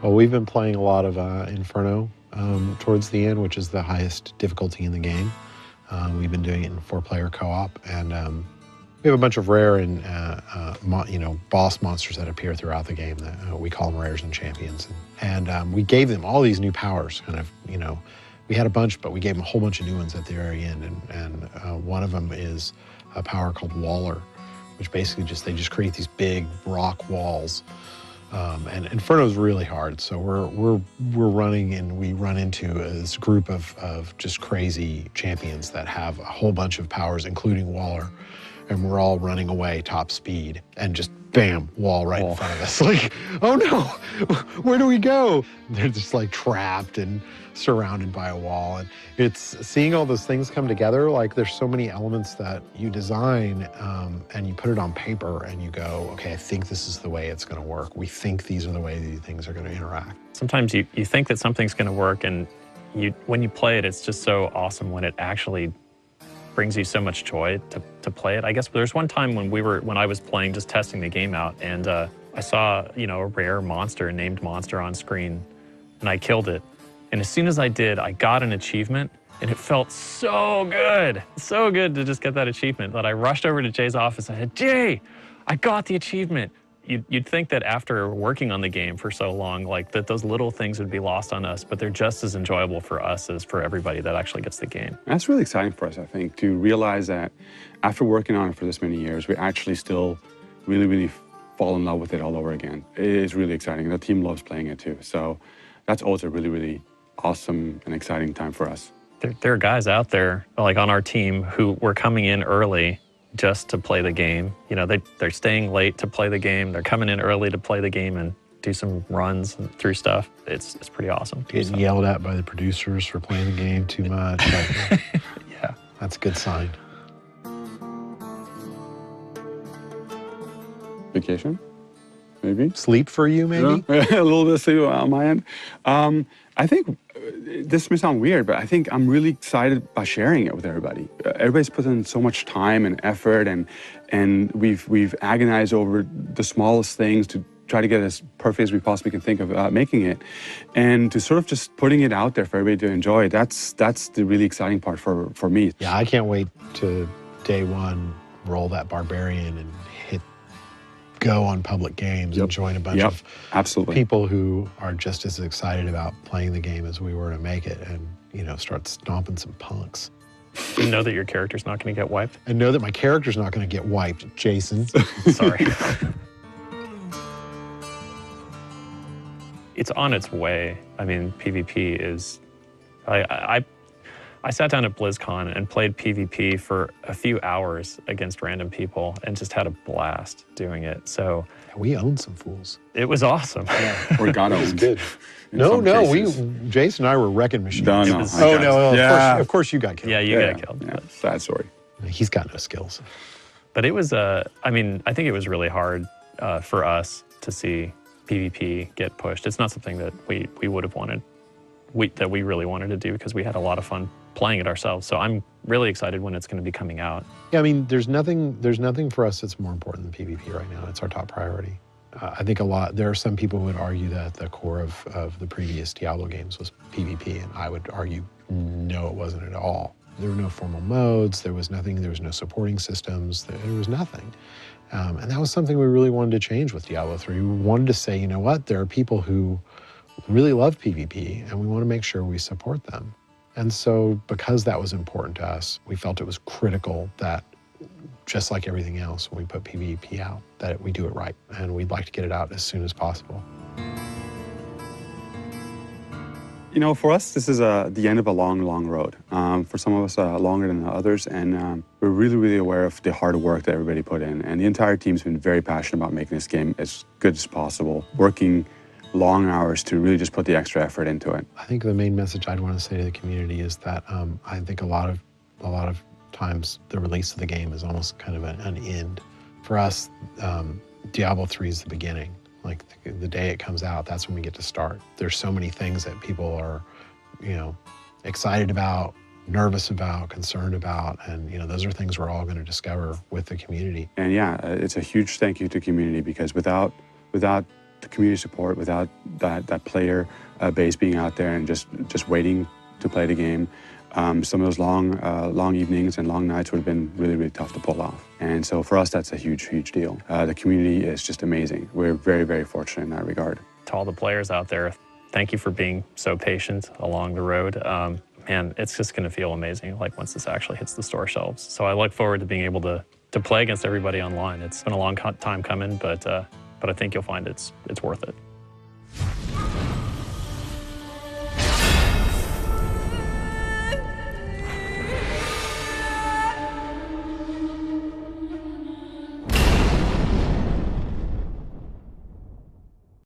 Well, we've been playing a lot of Inferno towards the end, which is the highest difficulty in the game. We've been doing it in 4-player co-op, and we have a bunch of rare and boss monsters that appear throughout the game. That we call them rares and champions, and we gave them all these new powers. Kind of, we had a bunch, but we gave them a whole bunch of new ones at the very end. And one of them is a power called Waller, which basically they just create these big rock walls. And Inferno is really hard, so we're running, and we run into this group of just crazy champions that have a whole bunch of powers, including Waller, and we're all running away top speed, and just bam, wall right in front of us. Like, oh no, where do we go? They're just like trapped and surrounded by a wall, and it's seeing all those things come together. Like, there's so many elements that you design and you put it on paper and you go, okay, I think this is the way it's going to work. We think these are the way these things are going to interact. Sometimes you think that something's going to work, and when you play it, it's just so awesome when it actually brings you so much joy to play it. I guess there's one time when I was playing, just testing the game out, and I saw a rare monster, a named monster on screen, and I killed it. And as soon as I did, I got an achievement, and it felt so good to just get that achievement that I rushed over to Jay's office. I said, Jay, I got the achievement. You'd think that after working on the game for so long, like that those little things would be lost on us, but they're just as enjoyable for us as for everybody that actually gets the game. That's really exciting for us, I think, to realize that after working on it for this many years, we actually still really fall in love with it all over again. It is really exciting. The team loves playing it too. So that's also really awesome and exciting time for us. There are guys out there, like on our team, who were coming in early just to play the game. They're staying late to play the game. They're coming in early to play the game and do some runs through stuff. It's pretty awesome. Getting yelled at by the producers for playing the game too much. Yeah. That's a good sign. Vacation, maybe. Sleep for you, maybe? Yeah. A little bit of sleep on my end. I think this may sound weird, but I think I'm really excited by sharing it with everybody. Everybody's put in so much time and effort, and we've agonized over the smallest things to try to get as perfect as we possibly can think of making it, and to sort of just putting it out there for everybody to enjoy. That's the really exciting part for me. Yeah, I can't wait to day one roll that barbarian and hit go on public games and join a bunch of people who are just as excited about playing the game as we were to make it, and start stomping some punks. You know that your character's not going to get wiped? I know that my character's not going to get wiped, Jason. Sorry. It's on its way. I mean, PvP is... I sat down at BlizzCon and played PvP for a few hours against random people and just had a blast doing it. So we owned some fools. It was awesome. Yeah, or got owned. Good. Jason and I were wrecking machines. No. Of course you got killed. Yeah, you got killed. Yeah, sad story. He's got no skills. But it was, I think it was really hard for us to see PvP get pushed. It's not something that we would have wanted, that we really wanted to do, because we had a lot of fun playing it ourselves. So I'm really excited when it's going to be coming out. Yeah, there's nothing for us that's more important than PvP right now. It's our top priority. I think there are some people who would argue that the core of the previous Diablo games was PvP, and I would argue no, it wasn't at all. There were no formal modes, there was nothing, there was no supporting systems, there was nothing. And that was something we really wanted to change with Diablo 3. We wanted to say, you know what, there are people who really love PvP, and we want to make sure we support them. And so because that was important to us, we felt it was critical that, just like everything else, when we put PvP out, that we do it right. And we'd like to get it out as soon as possible. For us, this is the end of a long road. For some of us, longer than others. And we're really aware of the hard work that everybody put in. And the entire team's been very passionate about making this game as good as possible, working long hours to really just put the extra effort into it. I think the main message I'd want to say to the community is that I think a lot of times the release of the game is almost kind of an end. For us, Diablo 3 is the beginning. Like the day it comes out, that's when we get to start. There's so many things that people are, excited about, nervous about, concerned about, and those are things we're all going to discover with the community. And yeah, it's a huge thank you to the community, because without the community support, without that player base being out there and just waiting to play the game, some of those long evenings and long nights would have been really, really tough to pull off. And so for us, that's a huge, huge deal. The community is just amazing. We're very, very fortunate in that regard. To all the players out there, thank you for being so patient along the road. And it's just going to feel amazing, like once this actually hits the store shelves. So I look forward to being able to play against everybody online. It's been a long time coming, but I think you'll find it's worth it.